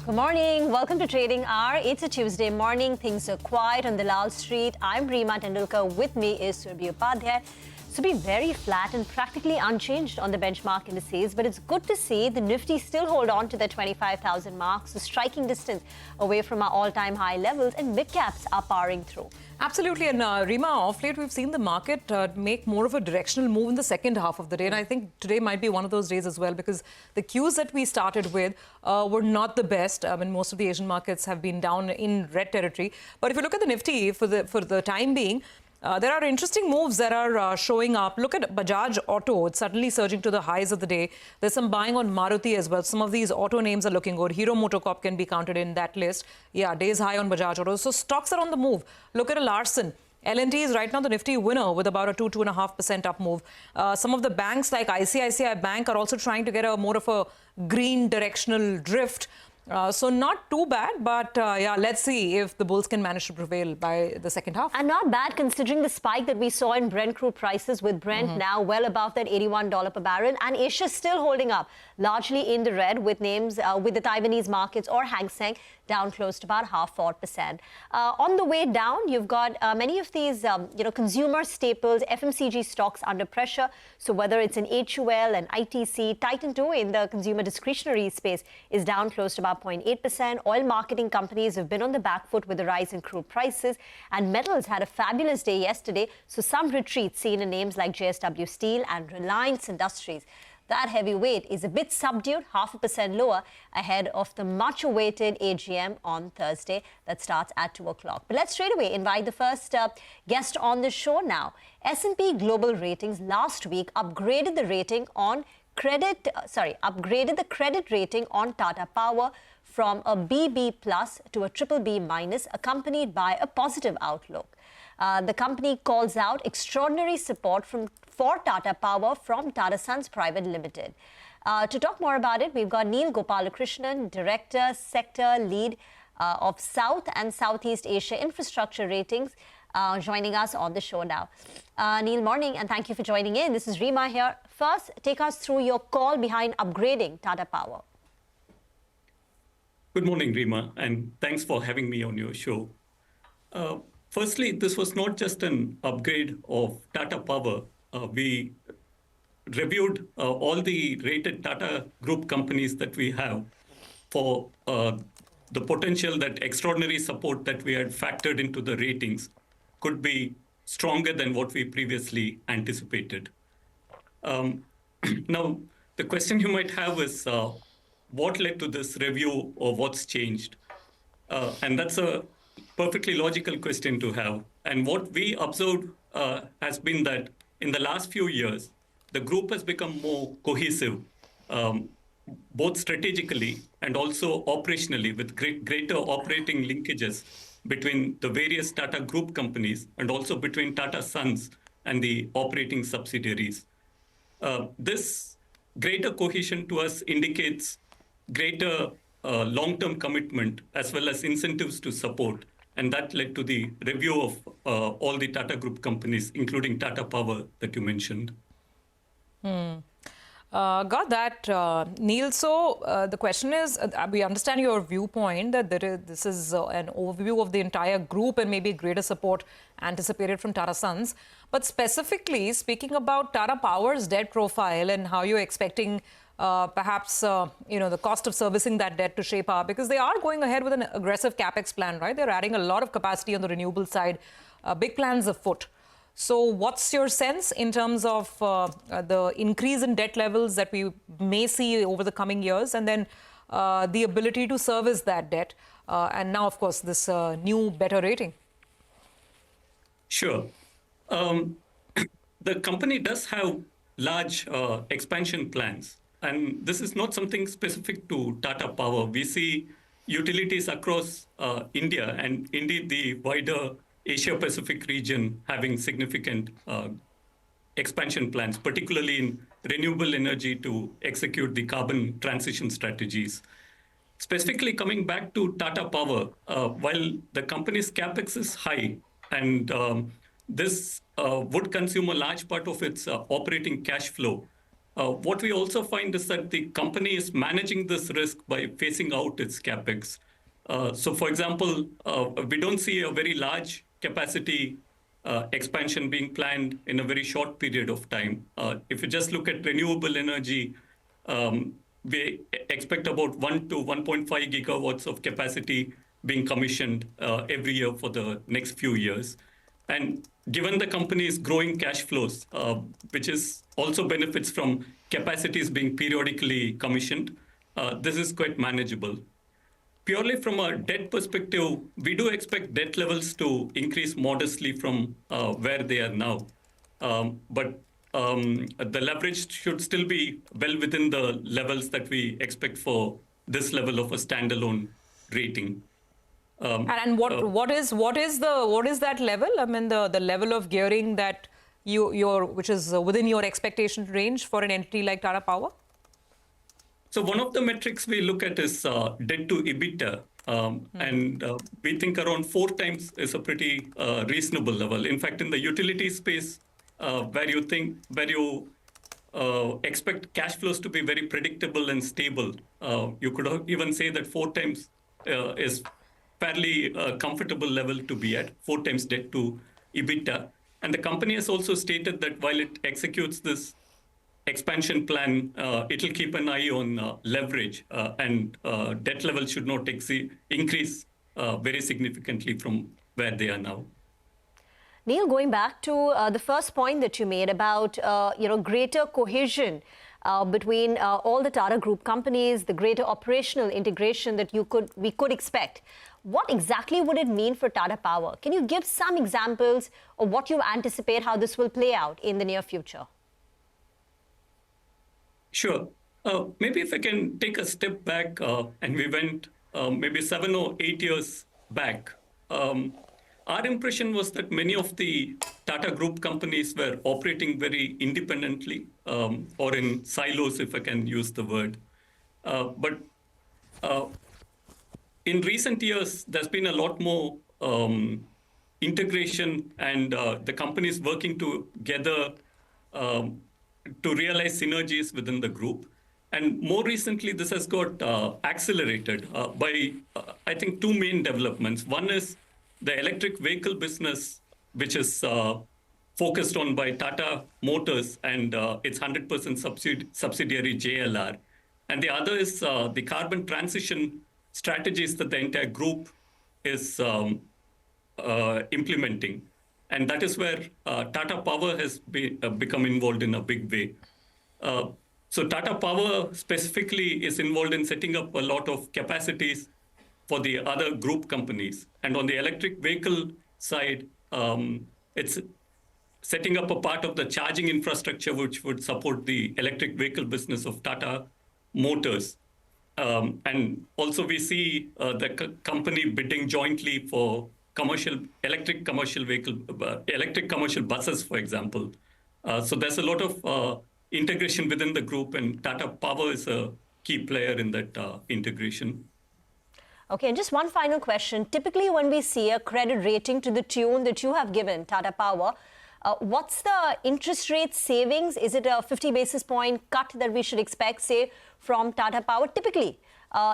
Good morning. Welcome to Trading Hour. It's a Tuesday morning. Things are quiet on the Lal Street. I'm Reema Tendulkar. With me is Surbhi Upadhyay. Surbhi, very flat and practically unchanged on the benchmark indices, but it's good to see the Nifty still hold on to the 25,000 marks, the striking distance away from our all-time high levels, and mid-caps are powering through. Absolutely. And Reema, off late, we've seen the market make more of a directional move in the second half of the day. And I think today might be one of those days as well, because the cues that we started with were not the best. I mean, most of the Asian markets have been down in red territory. But if you look at the Nifty for the time being, there are interesting moves that are showing up. Look at Bajaj Auto. It's suddenly surging to the highs of the day. There's some buying on Maruti as well. Some of these auto names are looking good. Hero MotoCorp can be counted in that list. Yeah, days high on Bajaj Auto. So stocks are on the move. Look at a Larsen. L&T is right now the Nifty winner with about a 2.5% up move. Some of the banks like ICICI Bank are also trying to get a more of a green directional drift. So not too bad, but yeah, let's see if the bulls can manage to prevail by the second half. And not bad considering the spike that we saw in Brent crude prices, with Brent now well above that $81 per barrel, and Asia still holding up largely in the red, with names with the Taiwanese markets or Hang Seng down close to about 0.5%. On the way down, you've got many of these consumer staples, FMCG stocks under pressure. So whether it's in HUL and ITC, Titan too in the consumer discretionary space is down close to about 0.8%. Oil marketing companies have been on the back foot with the rise in crude prices, and metals had a fabulous day yesterday. So some retreats seen in names like JSW Steel and Reliance Industries. That heavyweight is a bit subdued, 0.5% lower, ahead of the much-awaited AGM on Thursday that starts at 2 o'clock. But let's straight away invite the first guest on the show now. S&P Global Ratings last week upgraded the rating on upgraded the credit rating on Tata Power from a BB plus to a BBB minus, accompanied by a positive outlook. The company calls out extraordinary support for Tata Power from Tata Sons Private Limited. To talk more about it, we've got Neil Gopalakrishnan, Director, Sector Lead of South and Southeast Asia Infrastructure Ratings, joining us on the show now. Neil, morning, and thank you for joining in. This is Reema here. First, take us through your call behind upgrading Tata Power. Good morning, Reema, and thanks for having me on your show. Firstly, this was not just an upgrade of Tata Power. We reviewed all the rated Tata Group companies that we have for the potential that extraordinary support that we had factored into the ratings could be stronger than what we previously anticipated. Now, the question you might have is, what led to this review, or what's changed? And that's a perfectly logical question to have. And what we observed has been that in the last few years, the group has become more cohesive, both strategically and also operationally, with greater operating linkages between the various Tata Group companies and also between Tata Sons and the operating subsidiaries. This greater cohesion to us indicates greater long-term commitment as well as incentives to support. And that led to the review of all the Tata Group companies, including Tata Power that you mentioned. Got that, Neil. So the question is, we understand your viewpoint that this is an overview of the entire group and maybe greater support anticipated from Tata Sons. But specifically speaking about Tata Power's debt profile and how you're expecting perhaps, the cost of servicing that debt to shape up, because they are going ahead with an aggressive capex plan, right? They're adding a lot of capacity on the renewable side, big plans afoot. So what's your sense in terms of the increase in debt levels that we may see over the coming years, and then the ability to service that debt, and now, of course, this new, better rating? Sure. The company does have large expansion plans. And this is not something specific to Tata Power. We see utilities across India and indeed the wider Asia-Pacific region having significant expansion plans, particularly in renewable energy to execute the carbon transition strategies. Specifically coming back to Tata Power, while the company's capex is high and this would consume a large part of its operating cash flow, What we also find is that the company is managing this risk by phasing out its capex. So, for example, we don't see a very large capacity expansion being planned in a very short period of time. If you just look at renewable energy, we expect about 1 to 1.5 gigawatts of capacity being commissioned every year for the next few years. And given the company's growing cash flows, which is also benefits from capacities being periodically commissioned, this is quite manageable. Purely from a debt perspective, we do expect debt levels to increase modestly from where they are now. But the leverage should still be well within the levels that we expect for this level of a standalone rating. And what is that level? I mean, the level of gearing that which is within your expectation range for an entity like Tata Power? So one of the metrics we look at is debt to EBITDA, and we think around 4 times is a pretty reasonable level. In fact, in the utility space, where you expect cash flows to be very predictable and stable, you could even say that 4 times is fairly comfortable level to be at, 4 times debt to EBITDA. And the company has also stated that while it executes this expansion plan, it'll keep an eye on leverage, and debt levels should not increase very significantly from where they are now. Neil, going back to the first point that you made about greater cohesion between all the Tata Group companies, the greater operational integration that we could expect. What exactly would it mean for Tata Power? Can you give some examples of what you anticipate how this will play out in the near future? Sure. Maybe if I can take a step back, and we went maybe 7 or 8 years back. Our impression was that many of the Tata Group companies were operating very independently, or in silos, if I can use the word. But in recent years, there's been a lot more integration, and the companies working together to realize synergies within the group. And more recently, this has got accelerated by, I think, 2 main developments. One is the electric vehicle business, which is focused on by Tata Motors and its 100% subsidiary JLR. And the other is the carbon transition strategies that the entire group is implementing. And that is where Tata Power has become involved in a big way. So Tata Power specifically is involved in setting up a lot of capacities for the other group companies. And on the electric vehicle side, it's setting up a part of the charging infrastructure which would support the electric vehicle business of Tata Motors. And also we see the company bidding jointly for electric commercial buses, for example. So there's a lot of integration within the group, and Tata Power is a key player in that integration. Okay, and just one final question. Typically, when we see a credit rating to the tune that you have given Tata Power, what's the interest rate savings? Is it a 50 basis point cut that we should expect, say, from Tata Power? Typically,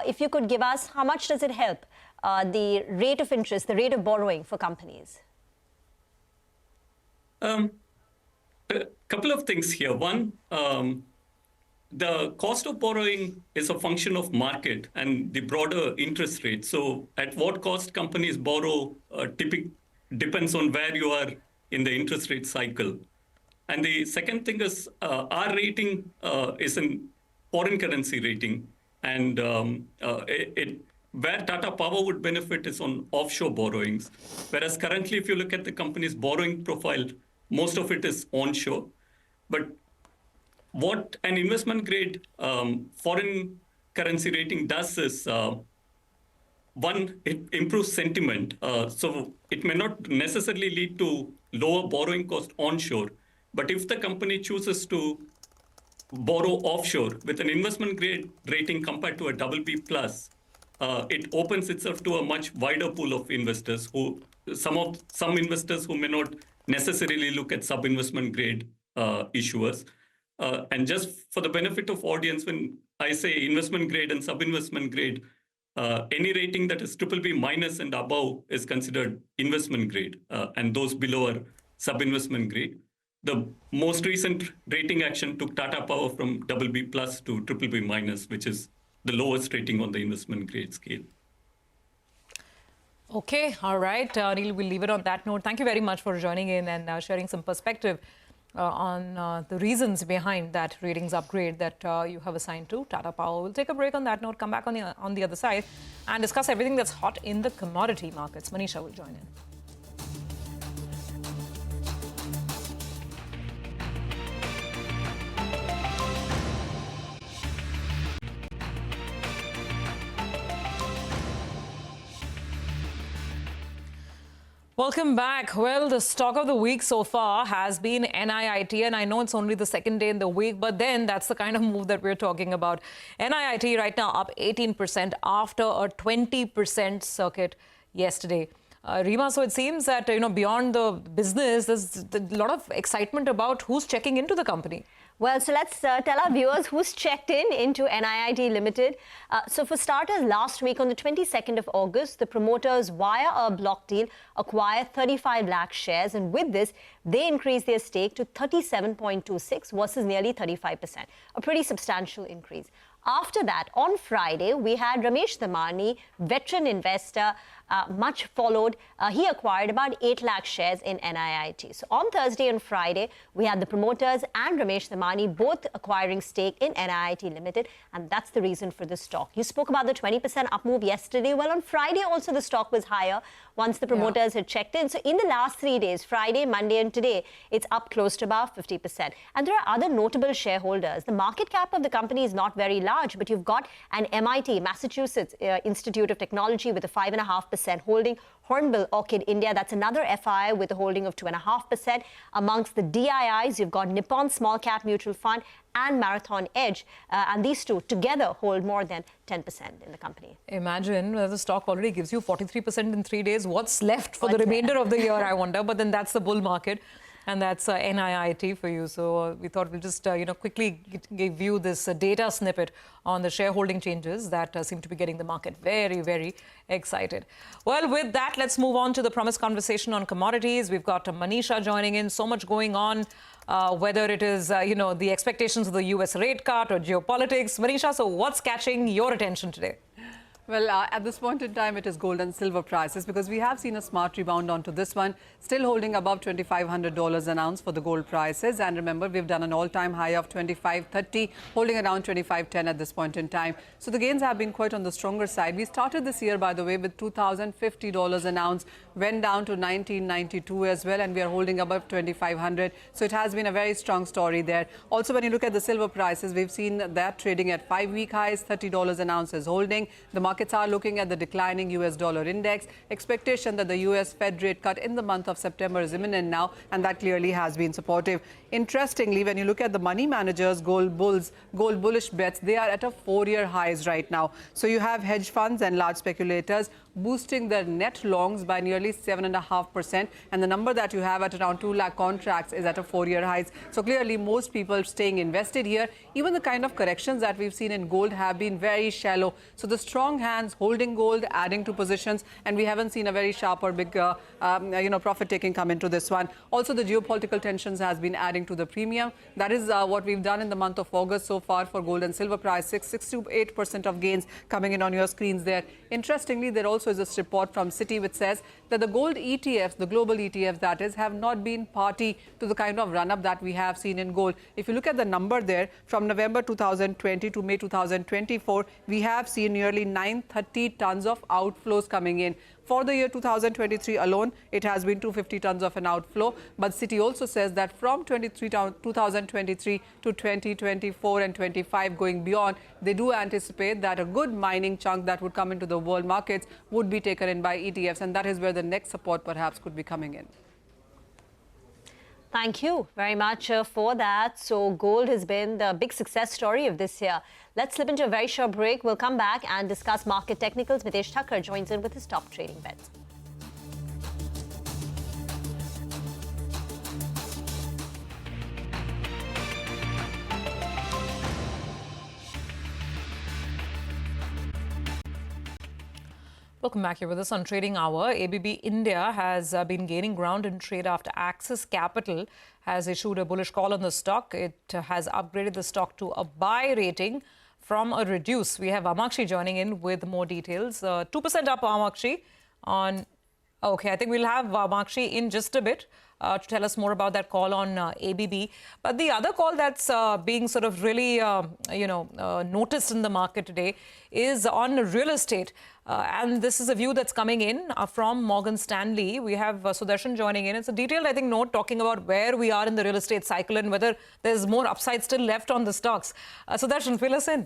if you could give us, how much does it help the rate of interest, the rate of borrowing for companies? A couple of things here. One, the cost of borrowing is a function of market and the broader interest rate. So at what cost companies borrow depends on where you are in the interest rate cycle. And the second thing is our rating is in foreign currency rating. And where Tata Power would benefit is on offshore borrowings. Whereas currently, if you look at the company's borrowing profile, most of it is onshore. But what an investment grade foreign currency rating does is, one, it improves sentiment. So it may not necessarily lead to lower borrowing cost onshore. But if the company chooses to borrow offshore with an investment grade rating compared to a BB plus, it opens itself to a much wider pool of investors some investors who may not necessarily look at sub-investment grade issuers. And just for the benefit of audience, when I say investment grade and sub-investment grade, any rating that is BBB minus and above is considered investment grade, and those below are sub-investment grade. The most recent rating action took Tata Power from BB plus to BBB minus, which is the lowest rating on the investment grade scale. Okay, all right. Neil, we'll leave it on that note. Thank you very much for joining in and sharing some perspective on the reasons behind that ratings upgrade that you have assigned to Tata Power. We'll take a break on that note, come back on the other side and discuss everything that's hot in the commodity markets. Manisha will join in. Welcome back. Well, the stock of the week so far has been NIIT, and I know it's only the second day in the week, but then that's the kind of move that we're talking about. NIIT right now up 18% after a 20% circuit yesterday. Rima, so it seems that, beyond the business, there's a lot of excitement about who's checking into the company. Well, so let's tell our viewers who's checked into NIIT Limited. So for starters, last week on the 22nd of August, the promoters, via a block deal, acquired 35 lakh shares. And with this, they increased their stake to 37.26 versus nearly 35%, a pretty substantial increase. After that, on Friday, we had Ramesh Damani, veteran investor, much followed. He acquired about 8 lakh shares in NIIT. So on Thursday and Friday, we had the promoters and Ramesh Damani both acquiring stake in NIIT Limited, and that's the reason for the stock. You spoke about the 20% up move yesterday. Well, on Friday also the stock was higher once the promoters had checked in. So in the last 3 days, Friday, Monday and today, it's up close to about 50%. And there are other notable shareholders. The market cap of the company is not very large, but you've got an MIT, Massachusetts Institute of Technology, with a 5.5% holding. Hornbill Orchid India, that's another FI with a holding of 2.5%. Amongst the DIIs, you've got Nippon Small Cap Mutual Fund and Marathon Edge, and these two together hold more than 10% in the company. Imagine the stock already gives you 43% in 3 days. What's left for the remainder of the year, I wonder? But then that's the bull market. And that's NIIT for you. So we thought we'll just, quickly give you this data snippet on the shareholding changes that seem to be getting the market very, very excited. Well, with that, let's move on to the promised conversation on commodities. We've got Manisha joining in. So much going on, whether it is, the expectations of the US rate cut or geopolitics. Manisha, so what's catching your attention today? Well, at this point in time, it is gold and silver prices, because we have seen a smart rebound onto this one, still holding above $2,500 an ounce for the gold prices. And remember, we've done an all-time high of $25.30, holding around $25.10 at this point in time. So the gains have been quite on the stronger side. We started this year, by the way, with $2,050 an ounce, went down to $1,992 as well, and we are holding above $2,500. So it has been a very strong story there. Also, when you look at the silver prices, we've seen that trading at 5-week highs, $30 an ounce is holding. The markets are looking at the declining US dollar index. Expectation that the US Fed rate cut in the month of September is imminent now, and that clearly has been supportive. Interestingly, when you look at the money managers, gold bullish bets, they are at a 4-year highs right now. So you have hedge funds and large speculators boosting their net longs by nearly 7.5%, and the number that you have at around 2 lakh contracts is at a 4-year highs. So clearly most people staying invested here. Even the kind of corrections that we've seen in gold have been very shallow. So the strong hands holding gold, adding to positions, and we haven't seen a very sharp or big profit taking come into this one. Also, the geopolitical tensions has been adding to the premium. That is what we've done in the month of August so far for gold and silver price. 6 to 8% of gains coming in on your screens there. Interestingly, there also is this report from Citi which says that the gold ETFs, the global ETFs that is, have not been party to the kind of run-up that we have seen in gold. If you look at the number there, from November 2020 to May 2024, we have seen nearly 930 tons of outflows coming in. For the year 2023 alone, it has been 250 tons of an outflow. But Citi also says that from 2023 to 2024 and 25 going beyond, they do anticipate that a good mining chunk that would come into the world markets would be taken in by ETFs. And that is where the next support perhaps could be coming in. Thank you very much for that. So gold has been the big success story of this year. Let's slip into a very short break. We'll come back and discuss market technicals. Mitesh Thakkar joins in with his top trading bets. Welcome back here with us on Trading Hour. ABB India has been gaining ground in trade after Axis Capital has issued a bullish call on the stock. It has upgraded the stock to a buy rating from a reduce. We have Amakshi joining in with more details. 2% up, Amakshi, on... Okay, I think we'll have Amakshi in just a bit to tell us more about that call on ABB. But the other call that's being sort of really, noticed in the market today is on real estate. And this is a view that's coming in from Morgan Stanley. We have Sudarshan joining in. It's a detailed, I think, note talking about where we are in the real estate cycle and whether there's more upside still left on the stocks. Sudarshan, fill us in.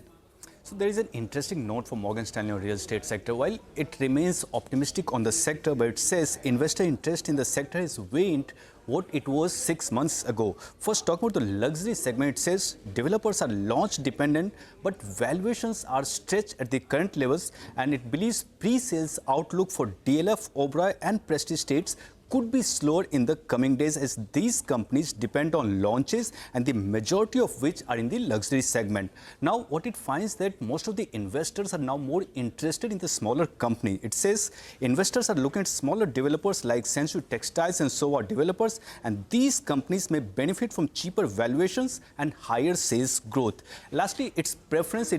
So there is an interesting note for Morgan Stanley on real estate sector. While it remains optimistic on the sector, but it says investor interest in the sector has waned what it was 6 months ago. First, talk about the luxury segment. It says developers are launch dependent, but valuations are stretched at the current levels, and it believes pre-sales outlook for DLF, Oberoi and Prestige Estates could be slower in the coming days as these companies depend on launches and the majority of which are in the luxury segment. Now, what it finds that most of the investors are now more interested in the smaller company. It says investors are looking at smaller developers like Sensu Textiles and so on developers, and these companies may benefit from cheaper valuations and higher sales growth. Lastly, it prefers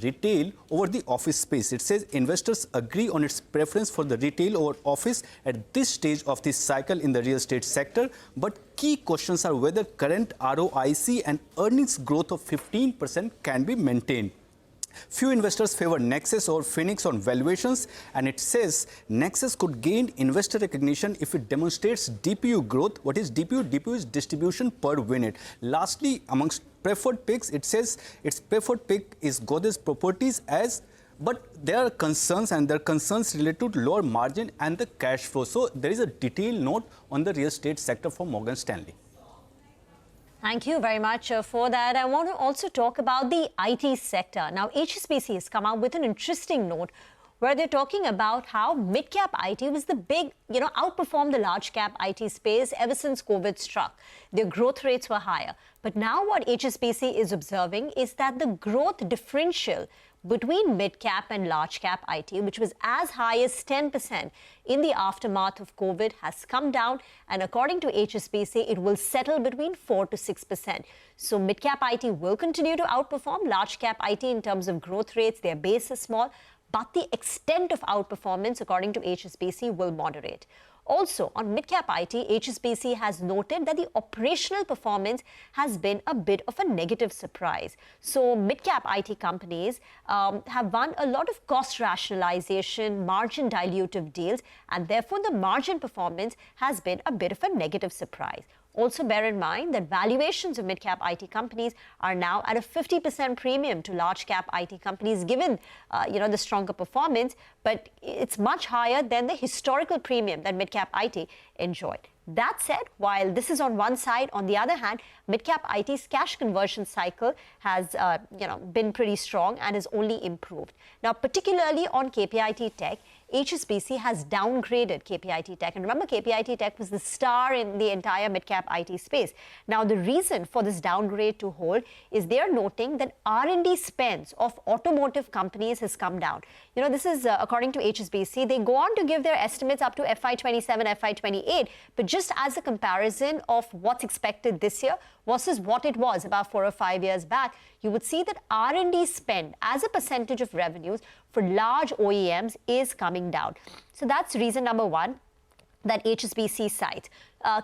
retail over the office space. It says investors agree on its preference for the retail over office at this stage of this cycle in the real estate sector, but key questions are whether current ROIC and earnings growth of 15% can be maintained. Few investors favor Nexus or Phoenix on valuations, and it says Nexus could gain investor recognition if it demonstrates DPU growth. What is DPU? DPU is distribution per unit. Lastly, amongst preferred picks, it says its preferred pick is Godrej Properties but there are concerns, and there are concerns related to lower margin and the cash flow. So there is a detailed note on the real estate sector from Morgan Stanley. Thank you very much for that. I want to also talk about the IT sector. Now, HSBC has come out with an interesting note where they're talking about how mid-cap IT was the big, outperformed the large-cap IT space ever since COVID struck. Their growth rates were higher. But now what HSBC is observing is that the growth differential between mid-cap and large-cap IT, which was as high as 10% in the aftermath of COVID, has come down. And according to HSBC, it will settle between 4 to 6%. So mid-cap IT will continue to outperform large-cap IT in terms of growth rates. Their base is small, but the extent of outperformance, according to HSBC, will moderate. Also, on mid-cap IT, HSBC has noted that the operational performance has been a bit of a negative surprise. So, mid-cap IT companies have won a lot of cost rationalization, margin dilutive deals, and therefore the margin performance has been a bit of a negative surprise. Also bear in mind that valuations of mid-cap IT companies are now at a 50% premium to large-cap IT companies given, the stronger performance, but it's much higher than the historical premium that mid-cap IT enjoyed. That said, while this is on one side, on the other hand, mid-cap IT's cash conversion cycle has, been pretty strong and has only improved. Now, particularly on KPIT Tech, HSBC has downgraded KPIT Tech. And remember, KPIT Tech was the star in the entire mid-cap IT space. Now, the reason for this downgrade to hold is they are noting that R&D spends of automotive companies has come down. This is according to HSBC. They go on to give their estimates up to FY27, FY28, but just as a comparison of what's expected this year versus what it was about 4 or 5 years back, you would see that R&D spend as a percentage of revenues for large OEMs is coming down. So that's reason number one that HSBC cites.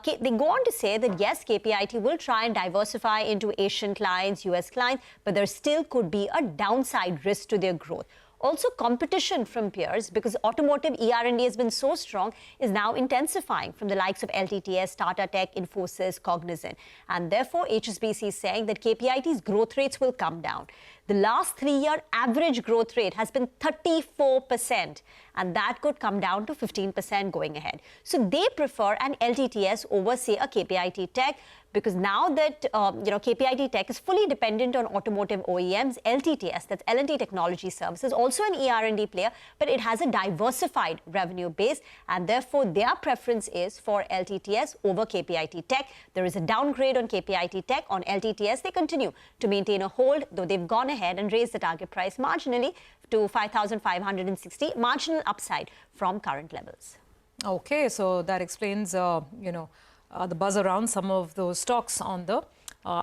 They go on to say that yes, KPIT will try and diversify into Asian clients, US clients, but there still could be a downside risk to their growth. Also, competition from peers, because automotive ER&D has been so strong, is now intensifying from the likes of LTTS, Tata Tech, Infosys, Cognizant. And therefore, HSBC is saying that KPIT's growth rates will come down. The last 3-year average growth rate has been 34%, and that could come down to 15% going ahead. So they prefer an LTTS over, say, a KPIT Tech, because now that KPIT Tech is fully dependent on automotive OEMs, LTTS, that's L&T Technology Services, also an ER&D player, but it has a diversified revenue base, and therefore their preference is for LTTS over KPIT Tech. There is a downgrade on KPIT Tech. On LTTS, they continue to maintain a hold, though they've gone ahead and raised the target price marginally to 5,560, marginal upside from current levels. Okay, so that explains, the buzz around some of those stocks on the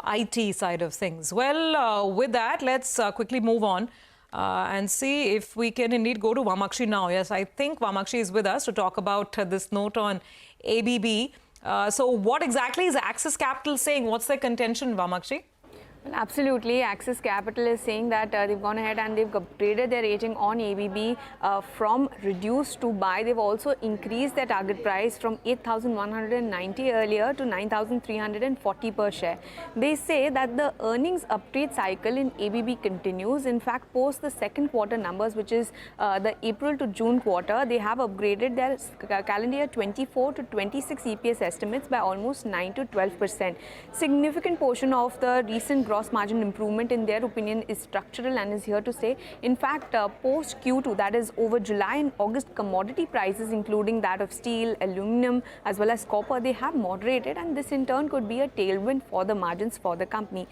IT side of things. Well, with that, let's quickly move on and see if we can indeed go to Vamakshi now. Yes, I think Vamakshi is with us to talk about this note on ABB. So what exactly is Axis Capital saying? What's their contention, Vamakshi? Well, absolutely. Axis Capital is saying that they've gone ahead and they've upgraded their rating on ABB from reduced to buy. They've also increased their target price from 8,190 earlier to 9,340 per share. They say that the earnings upgrade cycle in ABB continues. In fact, post the second quarter numbers, which is the April to June quarter, they have upgraded their calendar year 24 to 26 EPS estimates by almost 9 to 12%. Significant portion of the recent gross margin improvement, in their opinion, is structural and is here to stay. In fact, post Q2, that is over July and August, commodity prices, including that of steel, aluminum, as well as copper, they have moderated, and this in turn could be a tailwind for the margins for the company.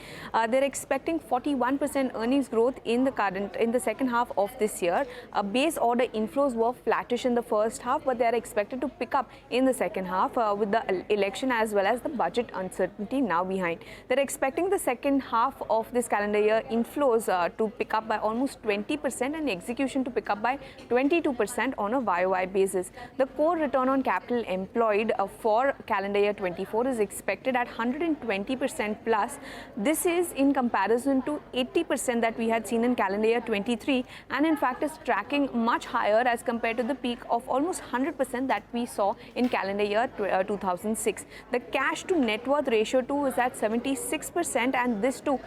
They're expecting 41% earnings growth in the second half of this year. Base order inflows were flattish in the first half, but they are expected to pick up in the second half with the election as well as the budget uncertainty now behind. They're expecting the second half of this calendar year inflows to pick up by almost 20% and execution to pick up by 22% on a YOY basis. The core return on capital employed for calendar year 24 is expected at 120% plus. This is in comparison to 80% that we had seen in calendar year 23, and in fact is tracking much higher as compared to the peak of almost 100% that we saw in calendar year 2006. The cash to net worth ratio too is at 76%, and this too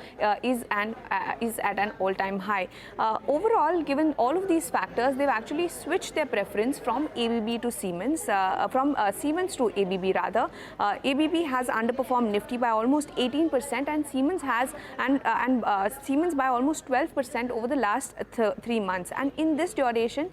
is at an all-time high. Overall, given all of these factors, they've actually switched their preference from ABB to Siemens, from Siemens to ABB rather. ABB has underperformed Nifty by almost 18%, and Siemens has Siemens by almost 12% over the last 3 months. And in this duration,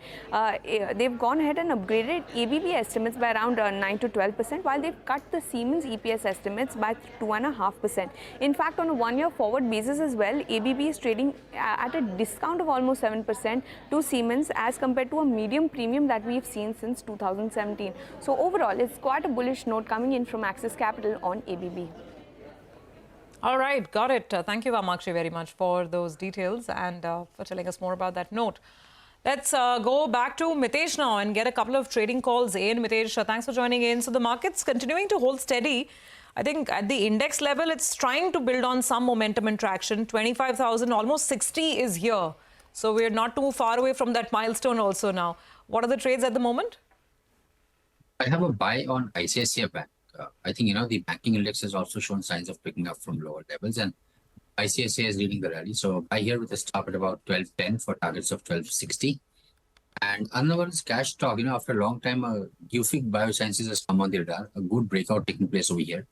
they've gone ahead and upgraded ABB estimates by around 9 to 12%, while they've cut the Siemens EPS estimates by 2.5%. In fact, on a one-year forward basis as well, ABB is trading at a discount of almost 7% to Siemens as compared to a medium premium that we've seen since 2017. So overall, it's quite a bullish note coming in from Axis Capital on ABB. All right, got it. Thank you, Vamakshi, very much for those details and for telling us more about that note. Let's go back to Mitesh now and get a couple of trading calls in. Mitesh, thanks for joining in. So the market's continuing to hold steady. I think at the index level, it's trying to build on some momentum and traction. 25,000, almost 60 is here. So we're not too far away from that milestone also now. What are the trades at the moment? I have a buy on ICICI Bank. I think, the banking index has also shown signs of picking up from lower levels, and ICICI is leading the rally. So buy here with a stop at about 12.10 for targets of 12.60. And another one is cash stock. After a long time, Gufic Biosciences has come on the radar. A good breakout taking place over here.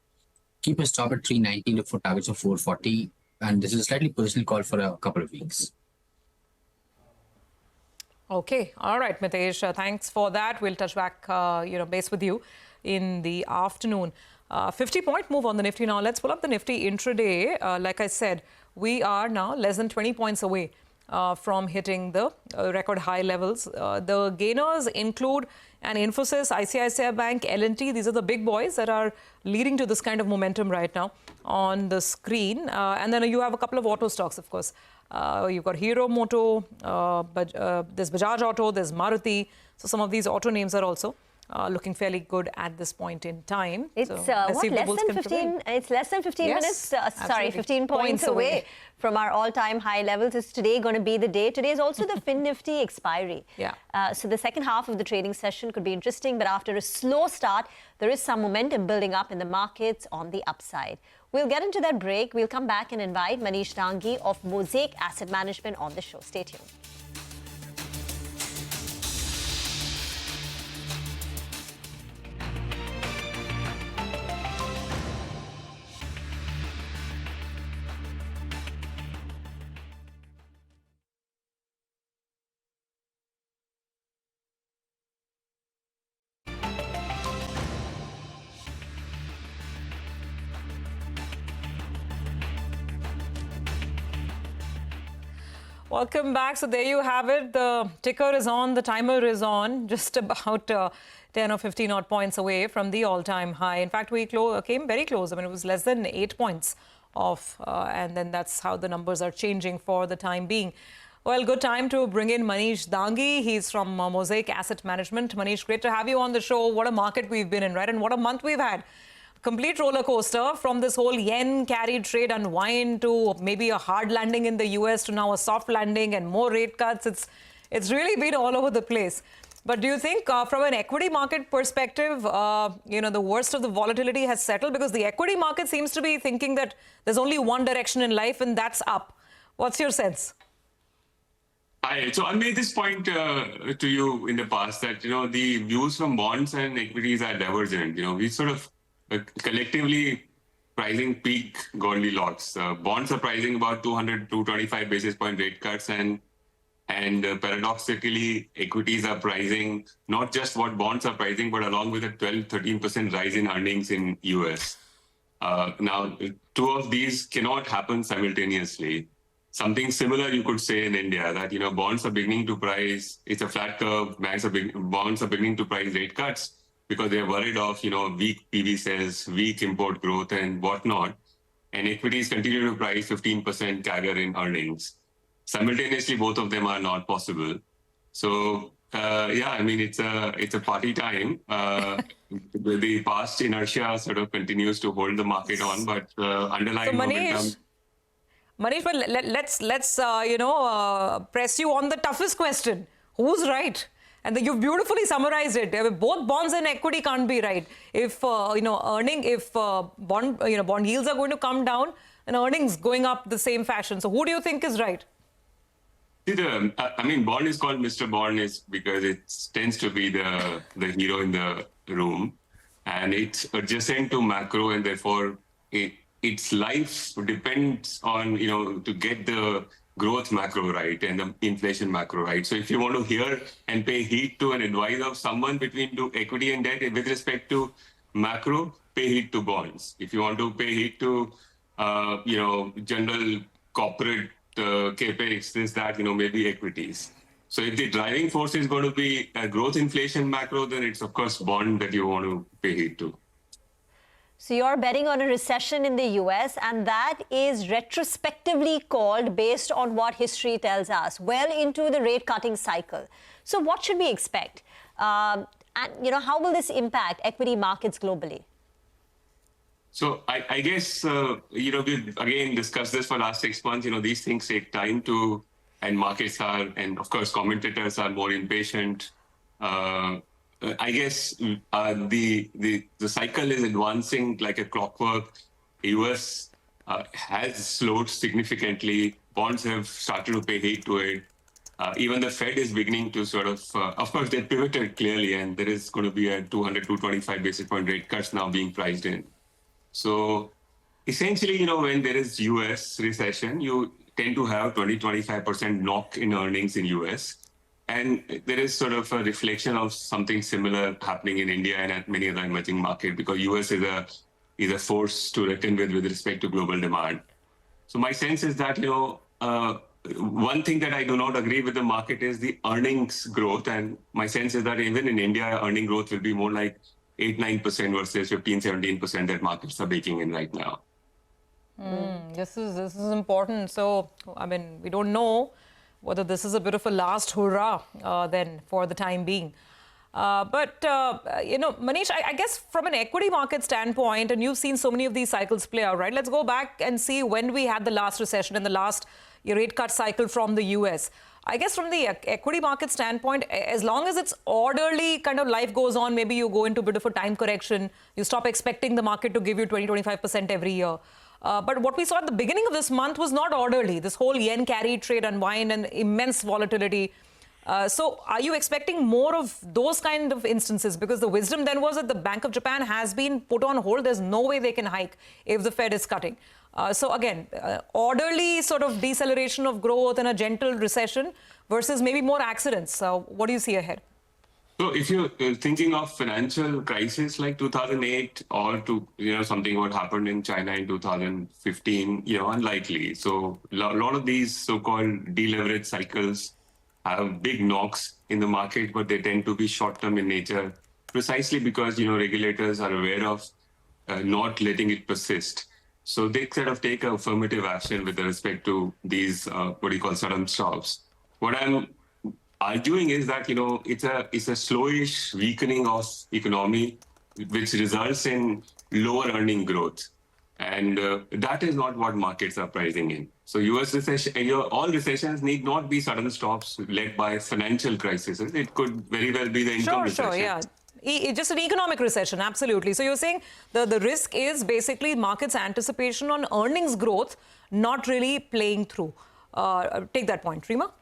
Keep a stop at 390, look for targets of 440. And this is a slightly personal call for a couple of weeks. Okay. All right, Mitesh. Thanks for that. We'll touch back, base with you in the afternoon. 50-point move on the Nifty now. Let's pull up the Nifty intraday. Like I said, we are now less than 20 points away from hitting the record high levels. The gainers include an Infosys, ICICI Bank, L&T. These are the big boys that are leading to this kind of momentum right now on the screen. And then you have a couple of auto stocks, of course. You've got Hero Moto, there's Bajaj Auto, there's Maruti. So some of these auto names are also looking fairly good at this point in time. It's less than 15 minutes, 15 points away from our all-time high levels. Is today going to be the day? Today is also the Fin Nifty expiry. Yeah. So the second half of the trading session could be interesting, but after a slow start, there is some momentum building up in the markets on the upside. We'll get into that break. We'll come back and invite Manish Dangi of Mosaic Asset Management on the show. Stay tuned. Welcome back. So there you have it. The ticker is on, the timer is on, just about 10 or 15 odd points away from the all-time high. In fact, we came very close. I mean, it was less than 8 points off. And then that's how the numbers are changing for the time being. Well, good time to bring in Manish Dangi. He's from Mosaic Asset Management. Manish, great to have you on the show. What a market we've been in, right? And what a month we've had. Complete roller coaster from this whole yen carry trade unwind to maybe a hard landing in the US to now a soft landing and more rate cuts. It's really been all over the place. But do you think from an equity market perspective, the worst of the volatility has settled? Because the equity market seems to be thinking that there's only one direction in life and that's up. What's your sense? So I made this point to you in the past that, the views from bonds and equities are divergent. We sort of collectively pricing peak Goldilocks. Bonds are pricing about 200 to 25 basis point rate cuts and paradoxically, equities are pricing not just what bonds are pricing, but along with a 12-13% rise in earnings in US. Now, two of these cannot happen simultaneously. Something similar you could say in India that, bonds are beginning to price, it's a flat curve, bonds are beginning to price rate cuts because they're worried of, weak PV sales, weak import growth and whatnot. And equities continue to price 15% CAGR in earnings. Simultaneously, both of them are not possible. So, it's a party time. The past inertia sort of continues to hold the market on, but underlying momentum... Manish, but let's press you on the toughest question. Who's right? And you've beautifully summarized it. Both bonds and equity can't be right. If bond yields are going to come down, and earnings going up the same fashion. So who do you think is right? See, bond is called Mr. Bond is because it tends to be the hero in the room, and it's adjacent to macro, and therefore its life depends on, to get the growth macro right and the inflation macro right. So if you want to hear and pay heed to an advice of someone between equity and debt with respect to macro, pay heed to bonds. If you want to pay heed to, general corporate capex, this, that, maybe equities. So if the driving force is going to be a growth inflation macro, then it's, of course, bond that you want to pay heed to. So you're betting on a recession in the US, and that is retrospectively called based on what history tells us, well into the rate cutting cycle. So what should we expect? And how will this impact equity markets globally? So I guess, we've again discussed this for the last 6 months. These things take time and markets are, and of course, commentators are more impatient. I guess the cycle is advancing like a clockwork. US has slowed significantly. Bonds have started to pay heed to it. Even the Fed is beginning to sort of course, they pivoted clearly, and there is going to be a 200-225 basis point rate cuts now being priced in. So essentially, when there is US recession, you tend to have 20-25% knock in earnings in US. And there is sort of a reflection of something similar happening in India and at many other emerging markets because US is a force to reckon with respect to global demand. So my sense is that, one thing that I do not agree with the market is the earnings growth. And my sense is that even in India, earning growth will be more like 8-9% versus 15-17% that markets are baking in right now. This is important. So, we don't know whether this is a bit of a last hurrah then for the time being. But Manish, I guess from an equity market standpoint, and you've seen so many of these cycles play out, right? Let's go back and see when we had the last recession and the last rate cut cycle from the US. I guess from the equity market standpoint, as long as it's orderly kind of life goes on, maybe you go into a bit of a time correction, you stop expecting the market to give you 20-25% every year. But what we saw at the beginning of this month was not orderly. This whole yen carry trade unwind and immense volatility. So are you expecting more of those kind of instances? Because the wisdom then was that the Bank of Japan has been put on hold. There's no way they can hike if the Fed is cutting. So again, orderly sort of deceleration of growth and a gentle recession versus maybe more accidents. What do you see ahead? So if you're thinking of financial crisis like 2008 or something what happened in China in 2015, unlikely. So a lot of these so-called deleverage cycles have big knocks in the market, but they tend to be short-term in nature, precisely because, regulators are aware of not letting it persist. So they sort of take affirmative action with respect to these, what you call sudden stops. What I'm arguing is that, it's a slowish weakening of economy, which results in lower earning growth. And that is not what markets are pricing in. So US recession, all recessions need not be sudden stops led by financial crises. It could very well be the income recession. Sure, yeah. Just an economic recession, absolutely. So you're saying the risk is basically markets' anticipation on earnings growth not really playing through. Take that point. Rima?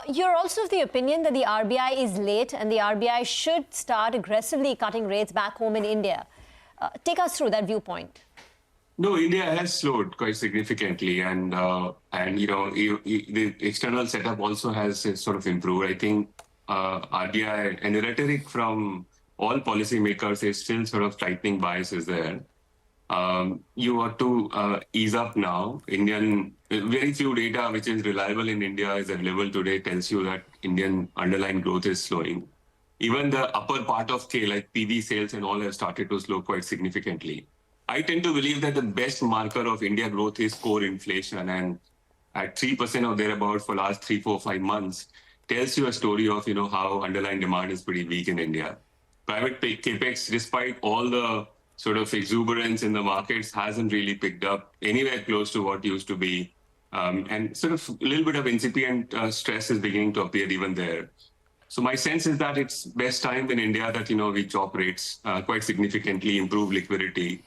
You're also of the opinion that the RBI is late and the RBI should start aggressively cutting rates back home in India. Take us through that viewpoint. No, India has slowed quite significantly, and the external setup also has sort of improved. I think RBI and the rhetoric from all policymakers is still sort of tightening biases there. You ought to ease up now. Very few data which is reliable in India is available today tells you that Indian underlying growth is slowing. Even the upper part of K, like PV sales and all, have started to slow quite significantly. I tend to believe that the best marker of India growth is core inflation, and at 3% or thereabouts for last 3, 4, 5 months tells you a story of how underlying demand is pretty weak in India. Private capex, despite all the sort of exuberance in the markets, hasn't really picked up anywhere close to what used to be, and sort of a little bit of incipient stress is beginning to appear even there. So my sense is that it's best time in India that we chop rates quite significantly, improve liquidity,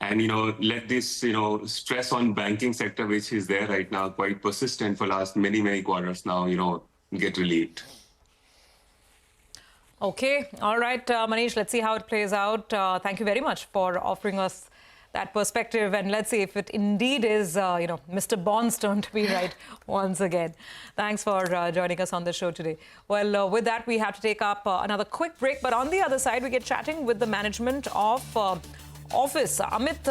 and let this stress on banking sector, which is there right now, quite persistent for last many quarters now, get relieved. Okay, all right, Manish, let's see how it plays out. Thank you very much for offering us that perspective, and let's see if it indeed is, Mr. Bond's turn to be right once again. Thanks for joining us on the show today. Well, with that, we have to take up another quick break, but on the other side, we get chatting with the management of Office. Amit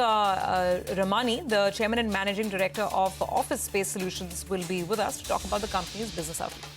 Ramani, the Chairman and Managing Director of Office Space Solutions, will be with us to talk about the company's business outlook.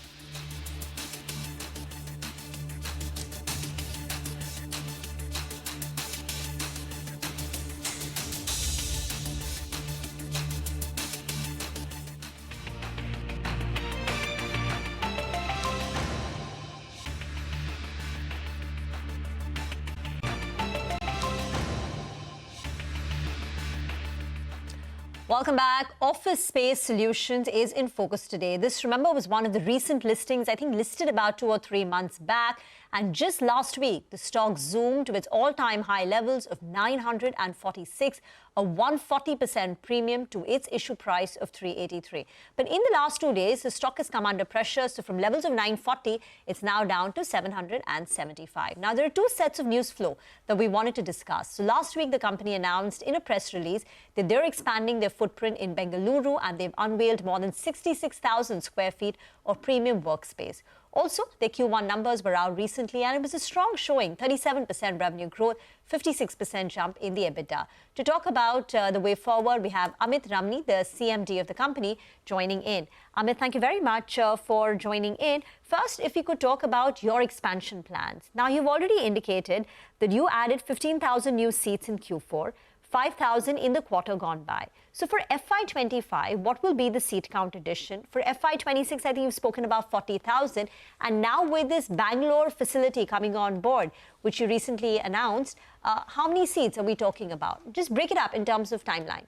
Welcome back. Office Space Solutions is in focus today. This, remember, was one of the recent listings, I think listed about 2 or 3 months back. And just last week, the stock zoomed to its all-time high levels of 946, a 140% premium to its issue price of 383. But in the last 2 days, the stock has come under pressure. So from levels of 940, it's now down to 775. Now, there are 2 sets of news flow that we wanted to discuss. So last week, the company announced in a press release that they're expanding their footprint in Bengaluru, and they've unveiled more than 66,000 square feet of premium workspace. Also, their Q1 numbers were out recently, and it was a strong showing, 37% revenue growth, 56% jump in the EBITDA. To talk about the way forward, we have Amit Ramani, the CMD of the company, joining in. Amit, thank you very much for joining in. First, if you could talk about your expansion plans. Now, you've already indicated that you added 15,000 new seats in Q4, 5,000 in the quarter gone by. So for FY25, what will be the seat count addition? For FY26, I think you've spoken about 40,000. And now with this Bangalore facility coming on board, which you recently announced, how many seats are we talking about? Just break it up in terms of timeline.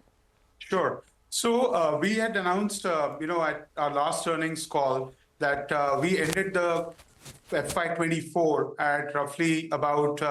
Sure. So we had announced, at our last earnings call that we ended the FY24 at roughly about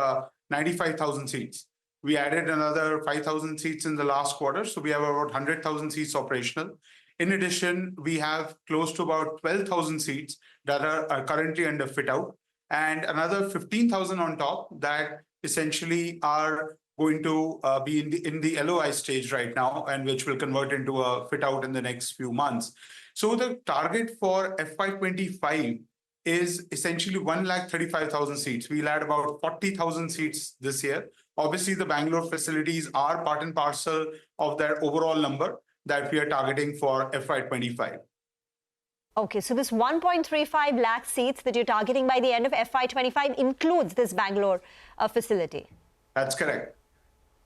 95,000 seats. We added another 5,000 seats in the last quarter, so we have about 100,000 seats operational. In addition, we have close to about 12,000 seats that are currently under fit-out, and another 15,000 on top that essentially are going to be in the LOI stage right now, and which will convert into a fit-out in the next few months. So the target for FY25 is essentially 135,000 seats. We'll add about 40,000 seats this year. Obviously, the Bangalore facilities are part and parcel of that overall number that we are targeting for FY25. Okay, so this 1.35 lakh seats that you're targeting by the end of FY25 includes this Bangalore facility. That's correct.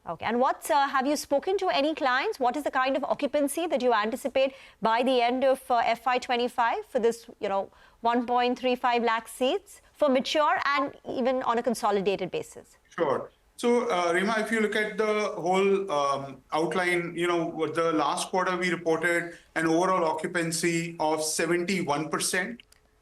Okay, and have you spoken to any clients? What is the kind of occupancy that you anticipate by the end of FY25 for this, 1.35 lakh seats for mature and even on a consolidated basis? Sure. So, Rima, if you look at the whole outline, the last quarter we reported an overall occupancy of 71%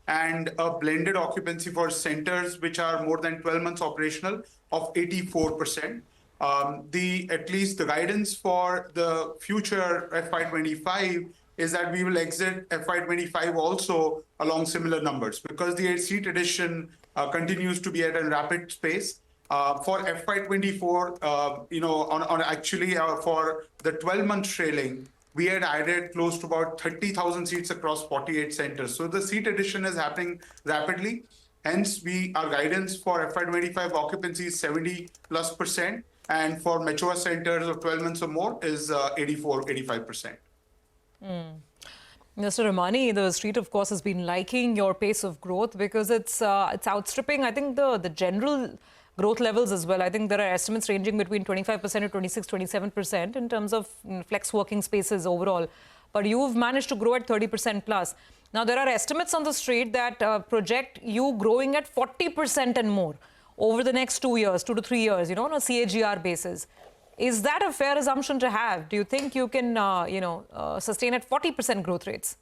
and a blended occupancy for centers which are more than 12 months operational of 84%. At least the guidance for the future FY25 is that we will exit FY25 also along similar numbers because the seat addition continues to be at a rapid pace. For FY24, for the 12-month trailing, we had added close to about 30,000 seats across 48 centers. So the seat addition is happening rapidly. Hence, our guidance for FY25 occupancy is 70+%, and for mature centers of 12 months or more is 85%. Mr. Ramani, the street, of course, has been liking your pace of growth because it's outstripping, I think, the general growth levels as well. I think there are estimates ranging between 25% to 26, 27% in terms of flex working spaces overall. But you've managed to grow at 30% plus. Now, there are estimates on the street that project you growing at 40% and more over the next 2 years, 2 to 3 years, on a CAGR basis. Is that a fair assumption to have? Do you think you can, sustain at 40% growth rates?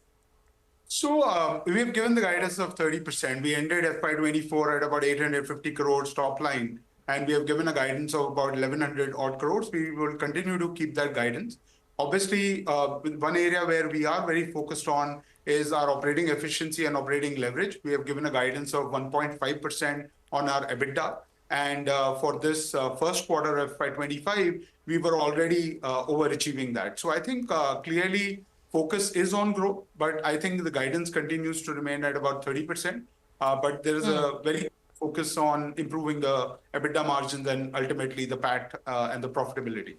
So we have given the guidance of 30%. We ended FY24 at about 850 crores top line, and we have given a guidance of about 1,100 odd crores. We will continue to keep that guidance. Obviously, one area where we are very focused on is our operating efficiency and operating leverage. We have given a guidance of 1.5% on our EBITDA. And for this first quarter of FY25, we were already overachieving that. So I think clearly focus is on growth, but I think the guidance continues to remain at about 30%. But there is a very focus on improving the EBITDA margins and ultimately the PAT and the profitability.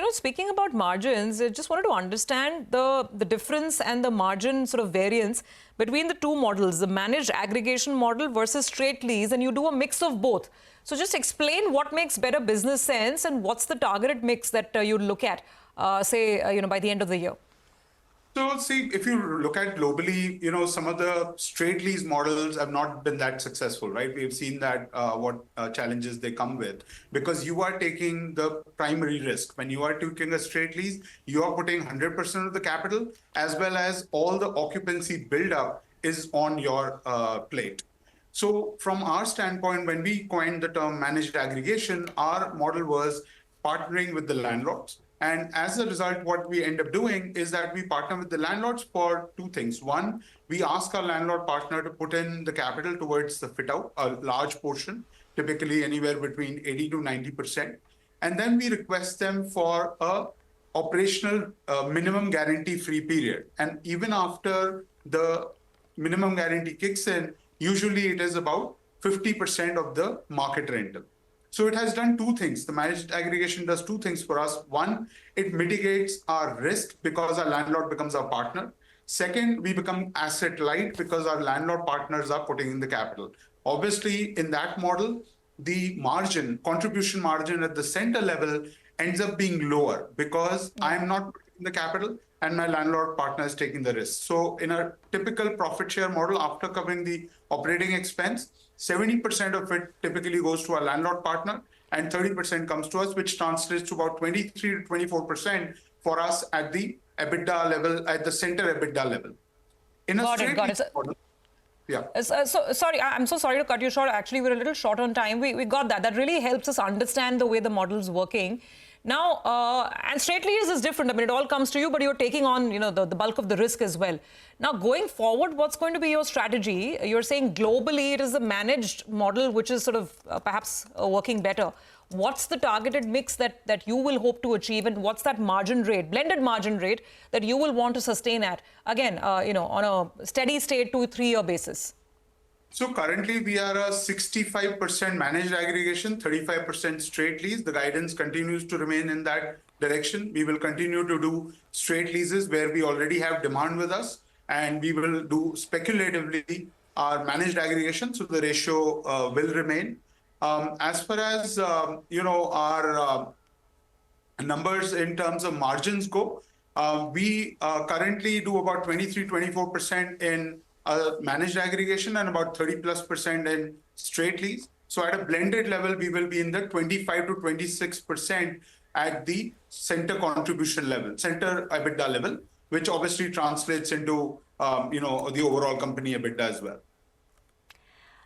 Speaking about margins, I just wanted to understand the difference and the margin sort of variance between the two models, the managed aggregation model versus straight lease, and you do a mix of both. So just explain what makes better business sense and what's the targeted mix that you look at, by the end of the year. So see, if you look at globally, some of the straight lease models have not been that successful, right? We've seen that what challenges they come with, because you are taking the primary risk. When you are taking a straight lease, you are putting 100% of the capital as well as all the occupancy buildup is on your plate. So from our standpoint, when we coined the term managed aggregation, our model was partnering with the landlords. And as a result, what we end up doing is that we partner with the landlords for two things. One, we ask our landlord partner to put in the capital towards the fit out, a large portion, typically anywhere between 80 to 90%. And then we request them for a operational minimum guarantee free period. And even after the minimum guarantee kicks in, usually it is about 50% of the market rental. So it has done two things. The managed aggregation does two things for us. One, it mitigates our risk because our landlord becomes our partner. Second, we become asset light because our landlord partners are putting in the capital. Obviously, in that model, the contribution margin at the center level ends up being lower because I'm not putting the capital and my landlord partner is taking the risk. So in a typical profit share model, after covering the operating expense, 70% of it typically goes to our landlord partner and 30% comes to us, which translates to about 23 to 24% for us at the EBITDA level, at the center EBITDA level. Got it. Yeah. I'm so sorry to cut you short. Actually, we're a little short on time. We got that. That really helps us understand the way the model's working. Now, and straight lease is different. I mean, it all comes to you, but you're taking on, the bulk of the risk as well. Now, going forward, what's going to be your strategy? You're saying globally it is a managed model, which is sort of perhaps working better. What's the targeted mix that you will hope to achieve, and what's that margin rate, blended margin rate, that you will want to sustain at, again, on a steady state 2 3 year basis? So currently we are a 65% managed aggregation, 35% straight lease. The guidance continues to remain in that direction. We will continue to do straight leases where we already have demand with us, and we will do speculatively our managed aggregation. So the ratio will remain. As far as our numbers in terms of margins go, we currently do about 23-24% in managed aggregation and about 30+% in straight lease. So at a blended level, we will be in the 25 to 26% at the center contribution level, center EBITDA level, which obviously translates into the overall company EBITDA as well.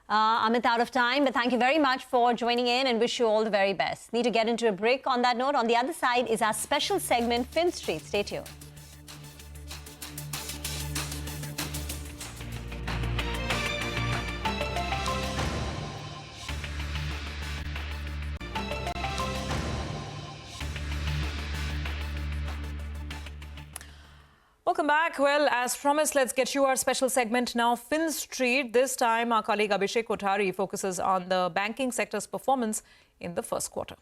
Amit, out of time, but thank you very much for joining in and wish you all the very best. Need to get into a break on that note. On the other side is our special segment, Fin Street. Stay tuned. Welcome back. Well, as promised, let's get you our special segment now, Fin Street. This time, our colleague Abhishek Kothari focuses on the banking sector's performance in the first quarter.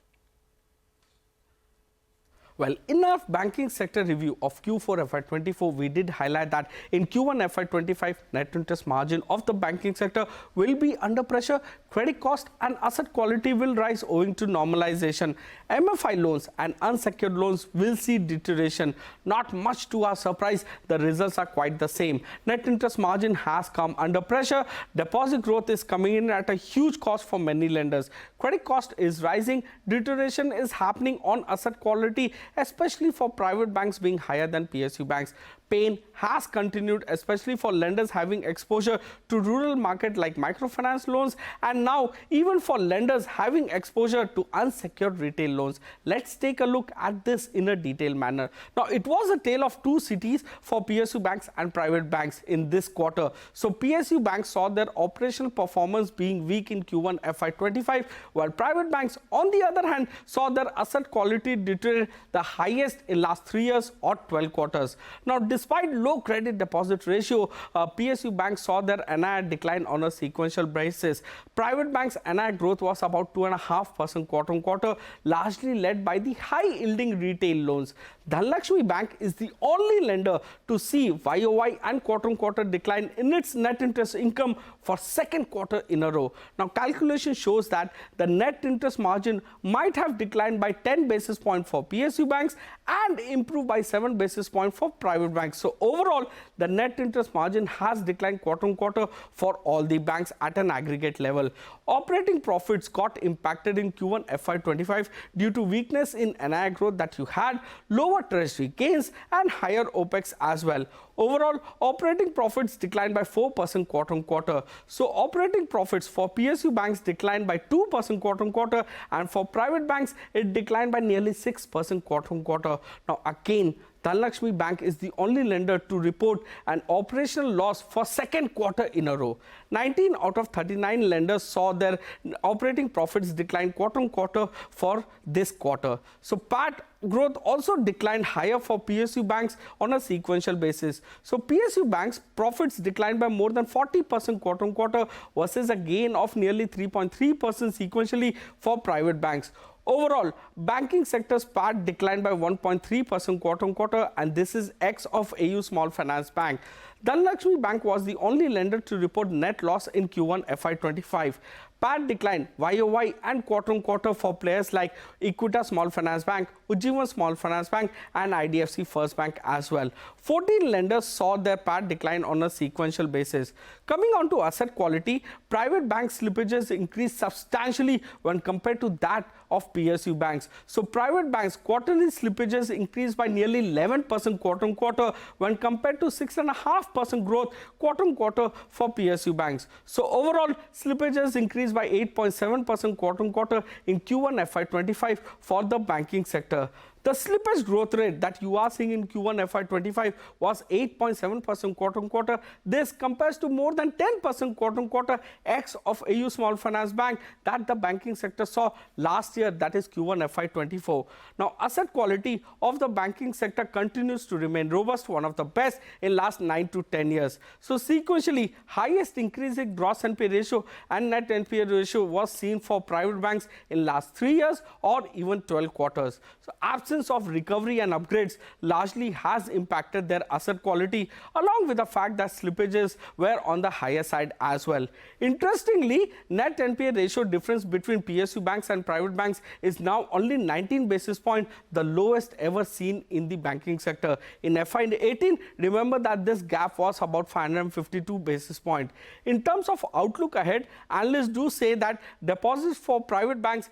Well, in our banking sector review of Q4 FY24, we did highlight that in Q1 FY25, net interest margin of the banking sector will be under pressure. Credit cost and asset quality will rise owing to normalization. MFI loans and unsecured loans will see deterioration. Not much to our surprise, the results are quite the same. Net interest margin has come under pressure. Deposit growth is coming in at a huge cost for many lenders. Credit cost is rising. Deterioration is happening on asset quality, especially for private banks being higher than PSU banks. Pain has continued, especially for lenders having exposure to rural market like microfinance loans, and now even for lenders having exposure to unsecured retail loans. Let's take a look at this in a detailed manner. Now, it was a tale of two cities for PSU banks and private banks in this quarter. So PSU banks saw their operational performance being weak in Q1 FY25, while private banks, on the other hand, saw their asset quality deteriorate the highest in last 3 years or 12 quarters. Now, despite low credit deposit ratio, PSU banks saw their NII decline on a sequential basis. Private banks' NII growth was about 2.5% quarter-on-quarter, largely led by the high-yielding retail loans. Dhanlaxmi Bank is the only lender to see YOY and quarter-on-quarter decline in its net interest income for second quarter in a row. Now, calculation shows that the net interest margin might have declined by 10 basis points for PSU banks and improved by 7 basis points for private banks. So overall, the net interest margin has declined quarter-on-quarter for all the banks at an aggregate level. Operating profits got impacted in Q1 FY25 due to weakness in NII growth that you had, lower treasury gains and higher OPEX as well. Overall, operating profits declined by 4% quarter-on-quarter. So operating profits for PSU banks declined by 2% quarter-on-quarter, and for private banks, it declined by nearly 6% quarter-on-quarter. Now again, Dhanlaxmi Bank is the only lender to report an operational loss for second quarter in a row. 19 out of 39 lenders saw their operating profits decline quarter-on-quarter for this quarter. So PAT growth also declined higher for PSU banks on a sequential basis. So PSU banks profits declined by more than 40% quarter-on-quarter versus a gain of nearly 3.3% sequentially for private banks. Overall, banking sector's PAT declined by 1.3% quarter-on-quarter, and this is ex of AU Small Finance Bank. Dhanlaxmi Bank was the only lender to report net loss in Q1 FY25. PAT declined YOY and quarter-on-quarter for players like Equita Small Finance Bank, Ujjivan Small Finance Bank and IDFC First Bank as well. 14 lenders saw their PAT decline on a sequential basis. Coming on to asset quality, private bank slippages increased substantially when compared to that of PSU banks. So private banks quarterly slippages increased by nearly 11% quarter-on-quarter when compared to 6.5% growth quarter-on-quarter for PSU banks. So overall, slippages increased by 8.7% quarter-on-quarter in Q1 FY25 for the banking sector. The slippage growth rate that you are seeing in Q1 FY25 was 8.7% quarter-on-quarter. This compares to more than 10% quarter-on-quarter ex of AU Small Finance Bank that the banking sector saw last year, that is Q1 FY24. Now, asset quality of the banking sector continues to remain robust, one of the best in last 9 to 10 years. So sequentially, highest increase in gross NPA ratio and net NPA ratio was seen for private banks in last 3 years or even 12 quarters. So absence of recovery and upgrades largely has impacted their asset quality, along with the fact that slippages were on the higher side as well. Interestingly, net NPA ratio difference between PSU banks and private banks is now only 19 basis points, the lowest ever seen in the banking sector. In FY18, remember that this gap was about 552 basis points. In terms of outlook ahead, analysts do say that deposits for private banks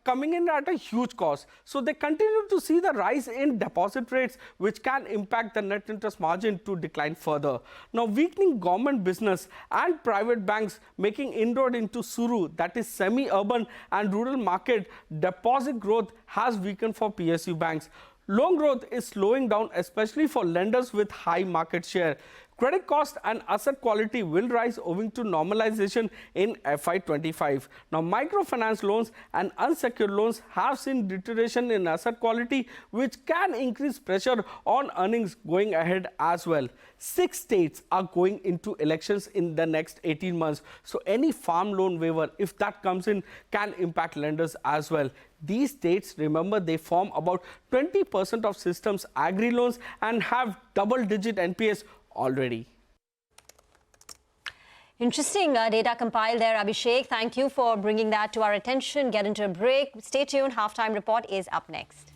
coming in at a huge cost. So they continue to see the rise in deposit rates, which can impact the net interest margin to decline further. Now, weakening government business and private banks making inroad into SURU, that is semi-urban and rural market, deposit growth has weakened for PSU banks. Loan growth is slowing down, especially for lenders with high market share. Credit cost and asset quality will rise owing to normalization in FY25. Now, microfinance loans and unsecured loans have seen deterioration in asset quality, which can increase pressure on earnings going ahead as well. 6 states are going into elections in the next 18 months. So any farm loan waiver, if that comes in, can impact lenders as well. These states, remember, they form about 20% of systems agri loans and have double-digit NPAs already. Interesting data compiled there, Abhishek. Thank you for bringing that to our attention. Get into a break. Stay tuned. Halftime report is up next.